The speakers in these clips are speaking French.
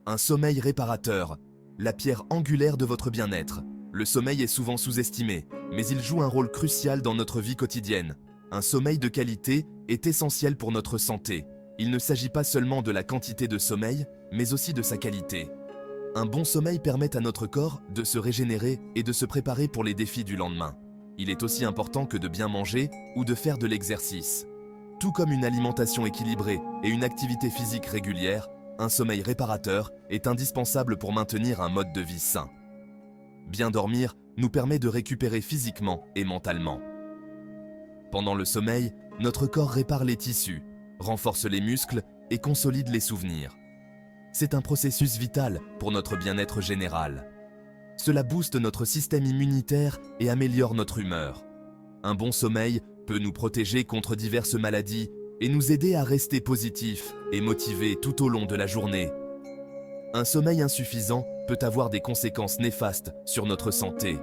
Un sommeil réparateur, la pierre angulaire de votre bien-être. Le sommeil est souvent sous-estimé, mais il joue un rôle crucial dans notre vie quotidienne. Un sommeil de qualité est essentiel pour notre santé. Il ne s'agit pas seulement de la quantité de sommeil, mais aussi de sa qualité. Un bon sommeil permet à notre corps de se régénérer et de se préparer pour les défis du lendemain. Il est aussi important que de bien manger ou de faire de l'exercice. Tout comme une alimentation équilibrée et une activité physique régulière, un sommeil réparateur est indispensable pour maintenir un mode de vie sain. Bien dormir nous permet de récupérer physiquement et mentalement. Pendant le sommeil, notre corps répare les tissus, renforce les muscles et consolide les souvenirs. C'est un processus vital pour notre bien-être général. Cela booste notre système immunitaire et améliore notre humeur. Un bon sommeil peut nous protéger contre diverses maladies et nous aider à rester positifs et motivés tout au long de la journée. Un sommeil insuffisant peut avoir des conséquences néfastes sur notre santé.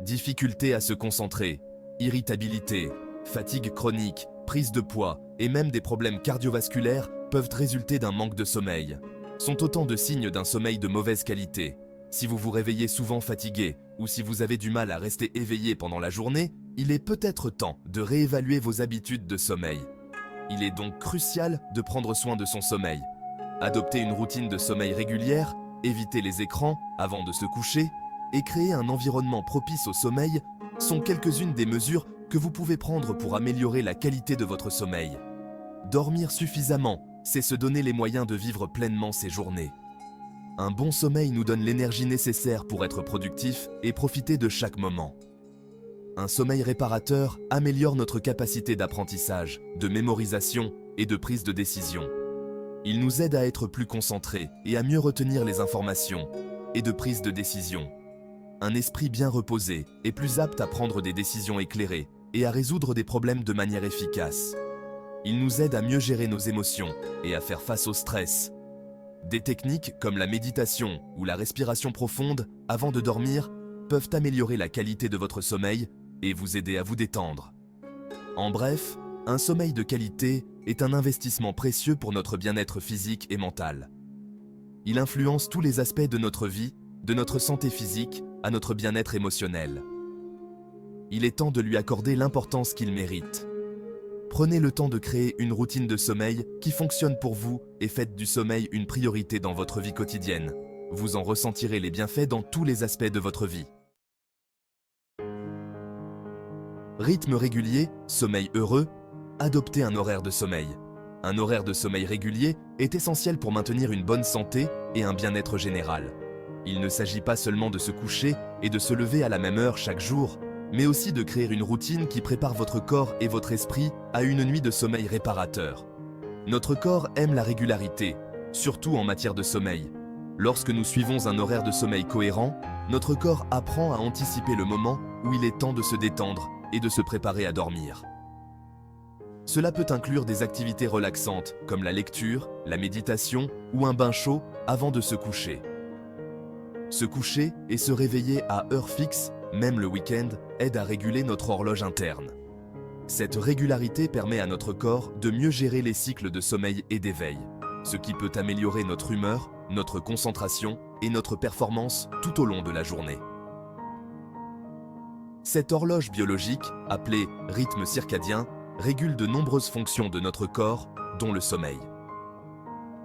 Difficulté à se concentrer, irritabilité, fatigue chronique, prise de poids et même des problèmes cardiovasculaires peuvent résulter d'un manque de sommeil. Sont autant de signes d'un sommeil de mauvaise qualité. Si vous vous réveillez souvent fatigué ou si vous avez du mal à rester éveillé pendant la journée, il est peut-être temps de réévaluer vos habitudes de sommeil. Il est donc crucial de prendre soin de son sommeil. Adopter une routine de sommeil régulière, éviter les écrans avant de se coucher et créer un environnement propice au sommeil sont quelques-unes des mesures que vous pouvez prendre pour améliorer la qualité de votre sommeil. Dormir suffisamment, c'est se donner les moyens de vivre pleinement ses journées. Un bon sommeil nous donne l'énergie nécessaire pour être productif et profiter de chaque moment. Un sommeil réparateur améliore notre capacité d'apprentissage, de mémorisation et de prise de décision. Il nous aide à être plus concentrés et à mieux retenir les informations et de prise de décision. Un esprit bien reposé est plus apte à prendre des décisions éclairées et à résoudre des problèmes de manière efficace. Il nous aide à mieux gérer nos émotions et à faire face au stress. Des techniques comme la méditation ou la respiration profonde avant de dormir peuvent améliorer la qualité de votre sommeil et vous aider à vous détendre. En bref, un sommeil de qualité est un investissement précieux pour notre bien-être physique et mental. Il influence tous les aspects de notre vie, de notre santé physique à notre bien-être émotionnel. Il est temps de lui accorder l'importance qu'il mérite. Prenez le temps de créer une routine de sommeil qui fonctionne pour vous et faites du sommeil une priorité dans votre vie quotidienne. Vous en ressentirez les bienfaits dans tous les aspects de votre vie. Rythme régulier, sommeil heureux, adoptez un horaire de sommeil. Un horaire de sommeil régulier est essentiel pour maintenir une bonne santé et un bien-être général. Il ne s'agit pas seulement de se coucher et de se lever à la même heure chaque jour, mais aussi de créer une routine qui prépare votre corps et votre esprit à une nuit de sommeil réparateur. Notre corps aime la régularité, surtout en matière de sommeil. Lorsque nous suivons un horaire de sommeil cohérent, notre corps apprend à anticiper le moment où il est temps de se détendre et de se préparer à dormir. Cela peut inclure des activités relaxantes comme la lecture, la méditation ou un bain chaud avant de se coucher. Se coucher et se réveiller à heure fixe, même le week-end, aide à réguler notre horloge interne. Cette régularité permet à notre corps de mieux gérer les cycles de sommeil et d'éveil, ce qui peut améliorer notre humeur, notre concentration et notre performance tout au long de la journée. Cette horloge biologique, appelée rythme circadien, régule de nombreuses fonctions de notre corps, dont le sommeil.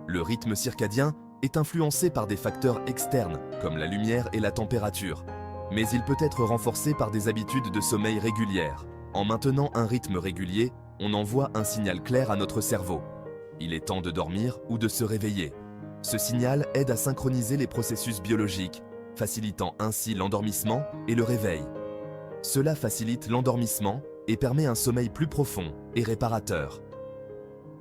Le rythme circadien est influencé par des facteurs externes, comme la lumière et la température, mais il peut être renforcé par des habitudes de sommeil régulières. En maintenant un rythme régulier, on envoie un signal clair à notre cerveau. Il est temps de dormir ou de se réveiller. Ce signal aide à synchroniser les processus biologiques, facilitant ainsi l'endormissement et le réveil. Cela facilite l'endormissement et permet un sommeil plus profond et réparateur.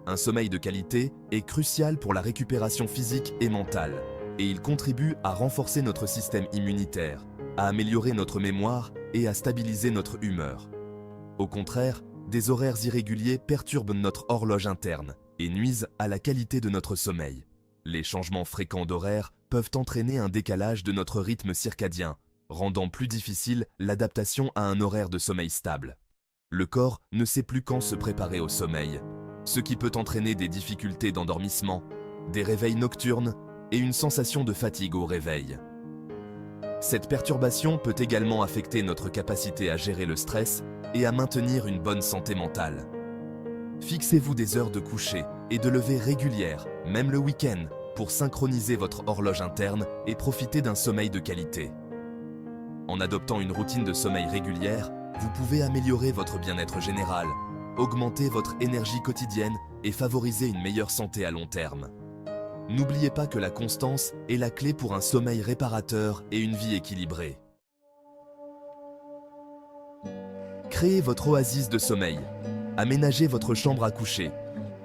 Un sommeil de qualité est crucial pour la récupération physique et mentale, et il contribue à renforcer notre système immunitaire, à améliorer notre mémoire et à stabiliser notre humeur. Au contraire, des horaires irréguliers perturbent notre horloge interne et nuisent à la qualité de notre sommeil. Les changements fréquents d'horaire peuvent entraîner un décalage de notre rythme circadien, rendant plus difficile l'adaptation à un horaire de sommeil stable. Le corps ne sait plus quand se préparer au sommeil, ce qui peut entraîner des difficultés d'endormissement, des réveils nocturnes et une sensation de fatigue au réveil. Cette perturbation peut également affecter notre capacité à gérer le stress et à maintenir une bonne santé mentale. Fixez-vous des heures de coucher et de lever régulières, même le week-end, pour synchroniser votre horloge interne et profiter d'un sommeil de qualité. En adoptant une routine de sommeil régulière, vous pouvez améliorer votre bien-être général, augmenter votre énergie quotidienne et favoriser une meilleure santé à long terme. N'oubliez pas que la constance est la clé pour un sommeil réparateur et une vie équilibrée. Créez votre oasis de sommeil. Aménagez votre chambre à coucher.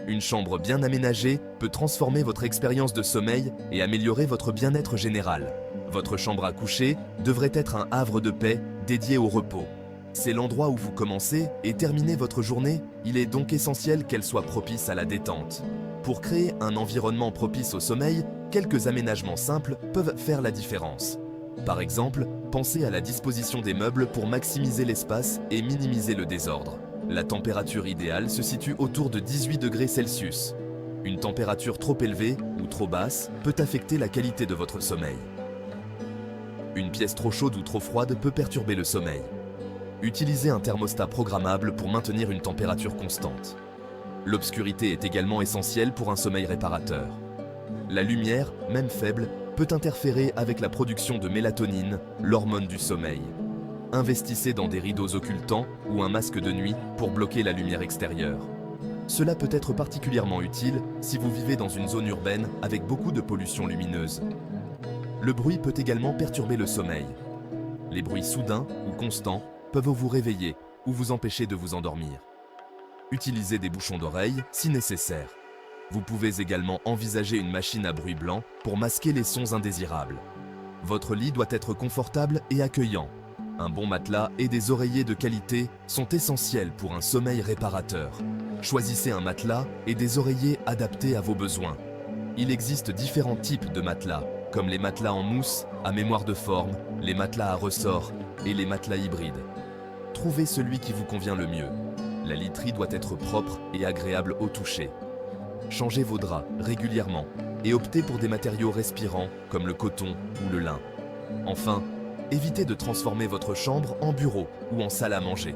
Une chambre bien aménagée peut transformer votre expérience de sommeil et améliorer votre bien-être général. Votre chambre à coucher devrait être un havre de paix dédié au repos. C'est l'endroit où vous commencez et terminez votre journée, il est donc essentiel qu'elle soit propice à la détente. Pour créer un environnement propice au sommeil, quelques aménagements simples peuvent faire la différence. Par exemple, pensez à la disposition des meubles pour maximiser l'espace et minimiser le désordre. La température idéale se situe autour de 18 degrés Celsius. Une température trop élevée ou trop basse peut affecter la qualité de votre sommeil. Une pièce trop chaude ou trop froide peut perturber le sommeil. Utilisez un thermostat programmable pour maintenir une température constante. L'obscurité est également essentielle pour un sommeil réparateur. La lumière, même faible, peut interférer avec la production de mélatonine, l'hormone du sommeil. Investissez dans des rideaux occultants ou un masque de nuit pour bloquer la lumière extérieure. Cela peut être particulièrement utile si vous vivez dans une zone urbaine avec beaucoup de pollution lumineuse. Le bruit peut également perturber le sommeil. Les bruits soudains ou constants peuvent vous réveiller ou vous empêcher de vous endormir. Utilisez des bouchons d'oreille si nécessaire. Vous pouvez également envisager une machine à bruit blanc pour masquer les sons indésirables. Votre lit doit être confortable et accueillant. Un bon matelas et des oreillers de qualité sont essentiels pour un sommeil réparateur. Choisissez un matelas et des oreillers adaptés à vos besoins. Il existe différents types de matelas, comme les matelas en mousse, à mémoire de forme, les matelas à ressort et les matelas hybrides. Trouvez celui qui vous convient le mieux. La literie doit être propre et agréable au toucher. Changez vos draps régulièrement et optez pour des matériaux respirants comme le coton ou le lin. Enfin, évitez de transformer votre chambre en bureau ou en salle à manger.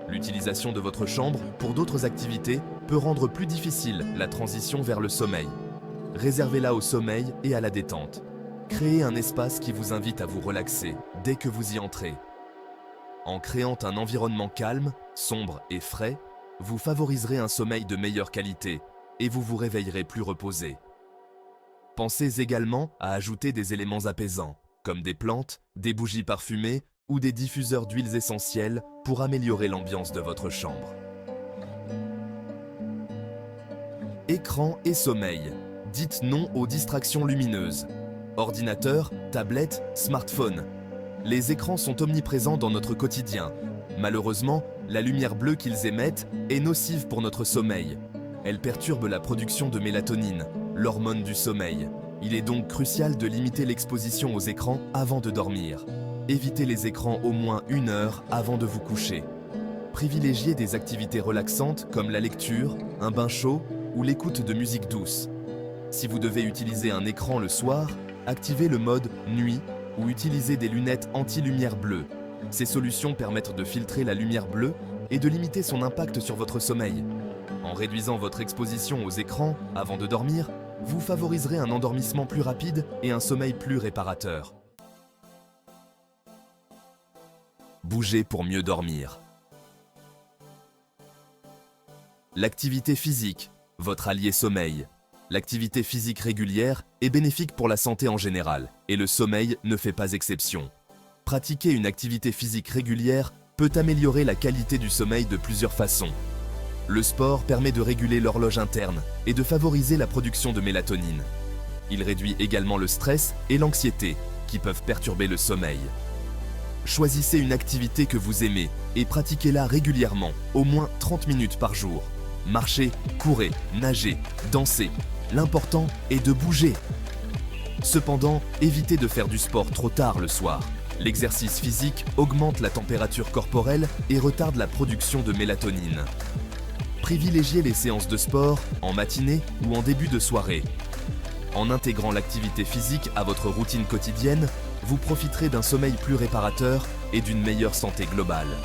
L'utilisation de votre chambre pour d'autres activités peut rendre plus difficile la transition vers le sommeil. Réservez-la au sommeil et à la détente. Créez un espace qui vous invite à vous relaxer dès que vous y entrez. En créant un environnement calme, sombre et frais, vous favoriserez un sommeil de meilleure qualité et vous vous réveillerez plus reposé. Pensez également à ajouter des éléments apaisants, comme des plantes, des bougies parfumées ou des diffuseurs d'huiles essentielles pour améliorer l'ambiance de votre chambre. Écran et sommeil. Dites non aux distractions lumineuses. Ordinateur, tablette, smartphone. Les écrans sont omniprésents dans notre quotidien. Malheureusement, la lumière bleue qu'ils émettent est nocive pour notre sommeil. Elle perturbe la production de mélatonine, l'hormone du sommeil. Il est donc crucial de limiter l'exposition aux écrans avant de dormir. Évitez les écrans au moins 1 heure avant de vous coucher. Privilégiez des activités relaxantes comme la lecture, un bain chaud ou l'écoute de musique douce. Si vous devez utiliser un écran le soir, activez le mode nuit ou utilisez des lunettes anti-lumière bleue. Ces solutions permettent de filtrer la lumière bleue et de limiter son impact sur votre sommeil. En réduisant votre exposition aux écrans avant de dormir, vous favoriserez un endormissement plus rapide et un sommeil plus réparateur. Bougez pour mieux dormir. L'activité physique, votre allié sommeil. L'activité physique régulière est bénéfique pour la santé en général, et le sommeil ne fait pas exception. Pratiquer une activité physique régulière peut améliorer la qualité du sommeil de plusieurs façons. Le sport permet de réguler l'horloge interne et de favoriser la production de mélatonine. Il réduit également le stress et l'anxiété, qui peuvent perturber le sommeil. Choisissez une activité que vous aimez et pratiquez-la régulièrement, au moins 30 minutes par jour. Marchez, courez, nagez, dansez. L'important est de bouger. Cependant, évitez de faire du sport trop tard le soir. L'exercice physique augmente la température corporelle et retarde la production de mélatonine. Privilégiez les séances de sport en matinée ou en début de soirée. En intégrant l'activité physique à votre routine quotidienne, vous profiterez d'un sommeil plus réparateur et d'une meilleure santé globale.